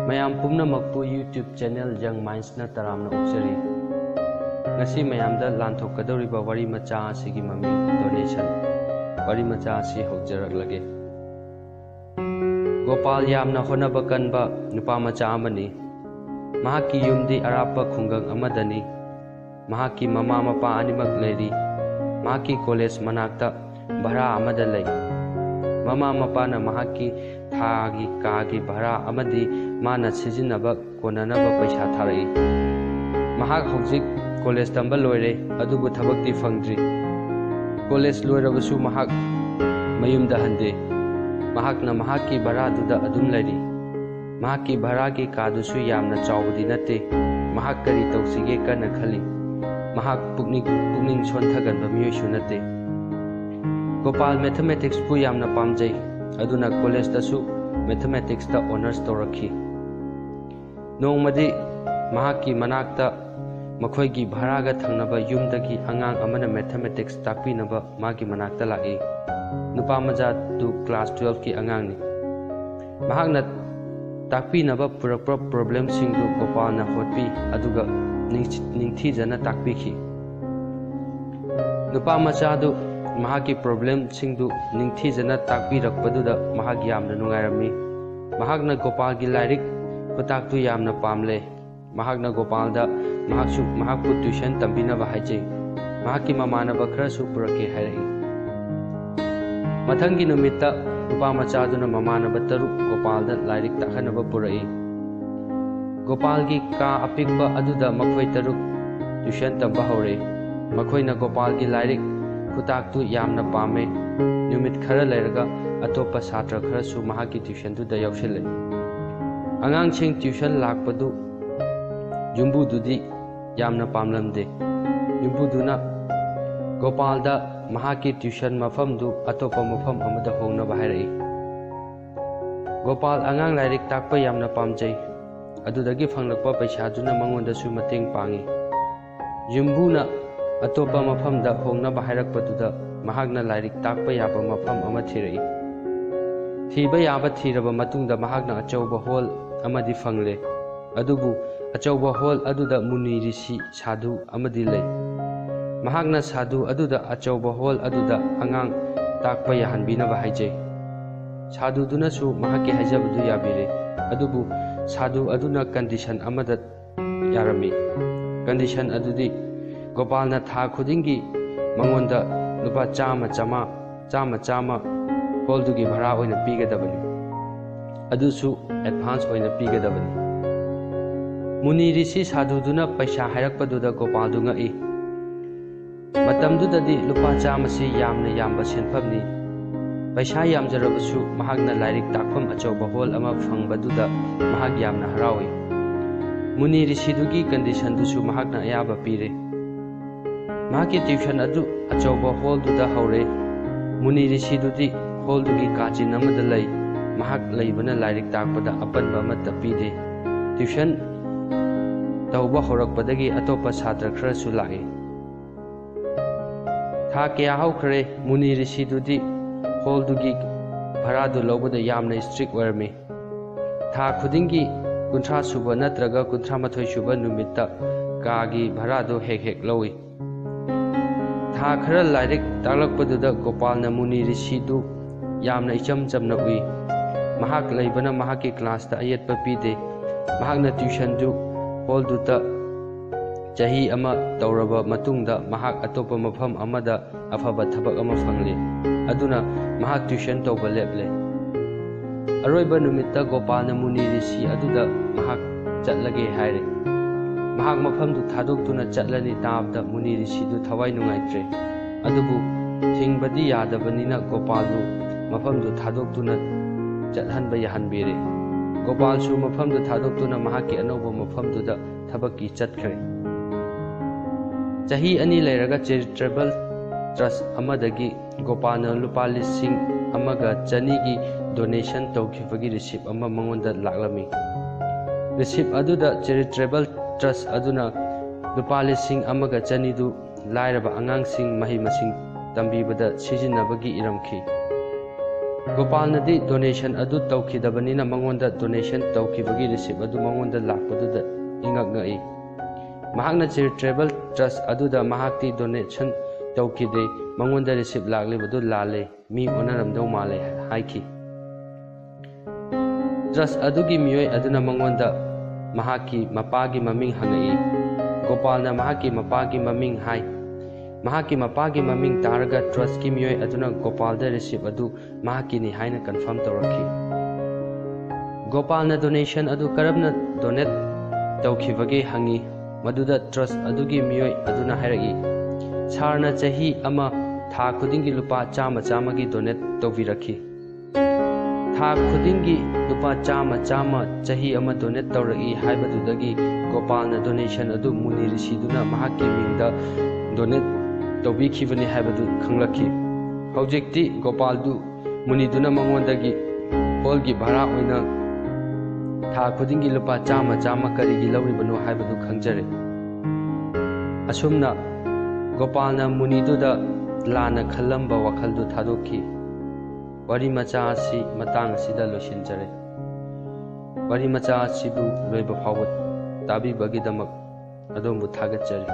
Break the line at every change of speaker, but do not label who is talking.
Mayam pumnamakpu YouTube channel Young Minds na taramna ukjari. Ngasi mayamda lanthokadoriba wari macha asigi maming donation. Wari macha asi hojaraklage. Gopal yamna honaba kanba nupa macha amani. Mahaki yumdi arapa khungang amadani. Mahaki mama mapa animak leiri. Mahaki college manakta bhara amada lei. Mama mapa na mahaki thagi kagi bhara amadi mana sizinaba konanaba paisa tharai. Mahak hojik college tamba loire adubu thabakti fangdri. College loirabasu mahak mayumda hande. Mahakna mahaki bhara duda adum leiri. Mahaki bhara ki kadusu yamna chawdi nate. Mahak kari tausige kana khali. Mahak pukning sonthaganba miyoisu nate. Gopal mathematics pu yamna pamjai. Aduna college dasu mathematics ta honors torakhi. Nongmadi mahaki manakta makhoigi bharaga thangnaba yumdagi angang amana mathematics takpinaba magi manakta lai. Nupa maja tu class 12 ki angang ni. Mahakna takpinaba purakpa problem singdu Gopal na hotpi aduga ningthijana takpikhi. Nupa maja du mahaki problem singdu ningthijana takpirakpaduda mahagi yamna nungairami. Mahakna Gopal gi lairik putaktu yamna pamle. Mahakna Gopal da mahakpu tuition tambinaba haijai. Mahaki mamanaba kharasu purake hairai. Mathangi numitta nupa machaduna mamanaba taruk Gopal da lairik takhanaba purai. Gopal gi ka apikba aduda makhoi taruk tuition tamba hore. Makhoina Gopal gi lairik putaktu yamna pame. Numit khara lairaga atopa satra kharasu mahaki tuition du da yaushile. Angang ching tuition lakpadu Jumbu dudi yamna pamlamde. Jumbu duna Gopal da mahaki tuition mafam du atopa mafam amada hongna bahairai. Gopal angang lairik takpa yamna pamjai. Adudagi fanglakpa paisa duna mangonda su mateng pangi. Jumbu na atopa mafam da hongna bahairakpaduda mahakna lairik takpa yaba mafam ama thirai. Thiba yaba thiraba matungda mahakna achauba hall amadi fangle. Adubu achauba hall aduda muni rishi sadhu amadi lei. Mahakna sadhu aduda achauba hall aduda angang takpa yahanbinaba haijai. Sadhu duna su mahaki haijabadu yabire. Adubu sadhu aduna condition amada yarami. Condition adudi Gopal na tha khudingi mangonda lupa chama hall dugi bhara oina pigadabani. Adusu advance oina pigadabani. Muni rishi sadhu duna paisa hairakpaduda Gopal du ngai. Matamdudadi lupa chamasi yamna yamba senphamni. Paisa yamjarabasu mahakna lairik takpham achauba hall ama phangbaduda mahak yamna harawi. Muni rishi dugi condition dusu mahakna ayaba pire. Mahaki tuition adu achauba hall duda haure. Muni rishi dudi hall dugi kachin amada lai. Mahak laibana lairik takpada apanba amata pide. Tuition tauba horakpadagi atopa satra kharasu lai. Tha kya haukhare Muni rishi dudi hall dugi bharadu lobada yamna strict oirami. Tha khudingi kunthra suba natraga kunthra mathoi suba numitta kagi bharadu hek lowi. Tha khara lairik taklakpaduda Gopal na Muni rishi du yamna icham chamna ui. Mahak laibana mahaki class ta ayetpa pide. Mahakna tuition du hall duta chahi ama tauraba matungda mahak atopa mafam amada afaba thabak ama fangle. Aduna mahak tuition tauba leple. Aroiba numitta Gopal na Muni rishi aduda mahak chatlage haire. Mahak mafam du thadoktuna chatlani tabda Muni rishi du thawai nungaitre. Adubu thingbadi yadabanina Gopal du mafam du thadoktuna chathanba yahanbire. Gopal su mafam du thadoktuna mahaki anoba mafam du da thabaki chatkhre. Chahi ani lairaga charitable trust amadagi Gopal na lupa lising amaga chanigi donation taukhibagi receipt ama mangonda laklami. Receipt aduda charitable trust aduna lupa lising amaga chanidu lairaba angangsing mahi masing tambibada sijinnabagi iramkhi. ꯒꯣꯄꯥꯜꯅꯗꯤ donation ꯑꯗꯨ ꯇꯧꯈꯤꯗꯕꯅꯤꯅ ꯃꯉꯣꯟꯗ donation ꯇꯧꯈꯤꯕꯒꯤ receipt ꯑꯗꯨ ꯃꯉꯣꯟꯗ ꯂꯥꯛꯄꯗꯨꯗ ꯏꯉꯛ ꯉꯛꯏ꯫ ꯃꯍꯥꯛꯅ charitable ꯇ꯭ꯔꯁ ꯑꯗꯨꯗ ꯃꯍꯥꯛꯇꯤ ꯗꯣꯅꯦꯁꯟ ꯇꯧꯈꯤꯗꯦ, ꯃꯉꯣꯟꯗ ꯔꯤꯁꯤꯞ ꯂꯥꯛꯂꯤꯕꯗꯨ ꯂꯥꯜꯂꯦ, ꯃꯤ ꯑꯣꯟꯅꯔꯝꯗꯧ ꯃꯥꯜꯂꯦ ꯍꯥꯏꯈꯤ꯫ ꯇ꯭ꯔꯁ ꯑꯗꯨꯒꯤ ꯃꯤꯑꯣꯏ ꯑꯗꯨꯅ ꯃꯉꯣꯟꯗ ꯃꯍꯥꯛꯀꯤ ꯃꯄꯥꯒꯤ ꯃꯃꯤꯡ ꯍꯪꯉꯛꯏ꯫ ꯒꯣꯄꯥꯜꯅ ꯃꯍꯥꯛꯀꯤ ꯃꯄꯥꯒꯤ ꯃꯃꯤꯡ ꯍꯥꯏ꯫ ꯃꯍꯥꯛꯀꯤ ꯃꯄꯥꯒꯤ ꯃꯃꯤꯡ ꯇꯥꯔꯒ ꯇ꯭ꯔꯁꯀꯤ ꯃꯤꯑꯣꯏ ꯑꯗꯨꯅ ꯒꯣꯄꯥꯜꯗ ꯔꯤꯁꯤꯞ ꯑꯗꯨ ꯃꯍꯥꯛꯀꯤꯅꯤ ꯍꯥꯏꯅ ꯀꯟꯐꯥꯔꯝ ꯇꯧꯔꯛꯈꯤ꯫ ꯒꯣꯄꯥꯜꯅ ꯗꯣꯅꯦꯁꯟ ꯑꯗꯨ ꯀꯔꯝꯅ ꯗꯣꯅꯦꯠ ꯇꯧꯈꯤꯕꯒꯦ ꯍꯪꯉꯤ, ꯃꯗꯨꯗ ꯇ꯭ꯔꯁ ꯑꯗꯨꯒꯤ ꯃꯤꯑꯣꯏ ꯑꯗꯨꯅ ꯍꯥꯏꯔꯛꯏ, ꯁꯥꯔꯅ ꯆꯍꯤ ꯑꯃ ꯊꯥ ꯈꯨꯗꯤꯡꯒꯤ ꯂꯨꯄꯥ ꯆꯥꯝꯃꯒꯤ ꯗꯣꯅꯦꯠ ꯇꯧꯕꯤꯔꯛꯈꯤ꯫ ꯊꯥ ꯈꯨꯗꯤꯡꯒꯤ ꯂꯨꯄꯥ ꯆꯥꯝꯃ ꯆꯍꯤ ꯑꯃ ꯗꯣꯅꯦꯠ ꯇꯧꯔꯛꯏ ꯍꯥꯏꯕꯗꯨꯗꯒꯤ ꯒꯣꯄꯥꯜꯅ ꯗꯣꯅꯦꯁꯟ ꯑꯗු ꯃꯨꯅꯤ ꯔꯤꯁꯤꯗꯨꯅ ꯃꯍꯥꯛꯀꯤ ꯃꯤꯡꯗ ꯗꯣꯅꯦꯠ ꯇꯧꯕꯤꯈꯤꯕꯅꯤ ꯍꯥꯏꯕꯗꯨ ꯈꯪꯂꯛꯈꯤ꯫ ꯍꯧꯖꯤꯛꯇꯤ ꯒꯣꯄꯥꯜꯗꯨ ꯃꯨꯅꯤꯗꯨꯅ ꯃꯉꯣꯟꯗꯒꯤ ꯍꯣꯜꯒꯤ ꯚꯔꯥ ꯑꯣꯏꯅ ꯊꯥ ꯈꯨꯗꯤꯡꯒꯤ ꯂꯨꯄꯥ ꯆꯥꯝꯃ ꯀꯔꯤꯒꯤ ꯂꯧꯔꯤꯕꯅꯣ ꯍꯥꯏꯕꯗꯨ ꯈꯪꯖꯔꯦ꯫ ꯑꯁꯨꯝꯅ ꯒꯣꯄꯥꯜꯅ ꯃꯨꯅꯤꯗꯨꯗ ꯂꯥꯟꯅ ꯈꯜꯂꯝꯕ ꯋꯥꯈꯜꯗꯨ ꯊꯥꯗꯣꯛꯈꯤ꯫ ꯋꯥꯔꯤ ꯃꯆꯥ ꯑꯁꯤ ꯃꯇꯥꯡ ꯑꯁꯤꯗ ꯂꯣꯏꯁꯤꯟꯖꯔꯦ꯫ ꯋꯥꯔꯤ ꯃꯆꯥ ꯑꯁꯤꯕꯨ ꯂꯣꯏꯕ ꯐꯥꯎꯕ ꯇꯥꯕꯤꯕꯒꯤꯗꯃꯛ ꯑꯗꯣꯝꯕꯨ ꯊꯥꯒꯠꯆꯔꯤ꯫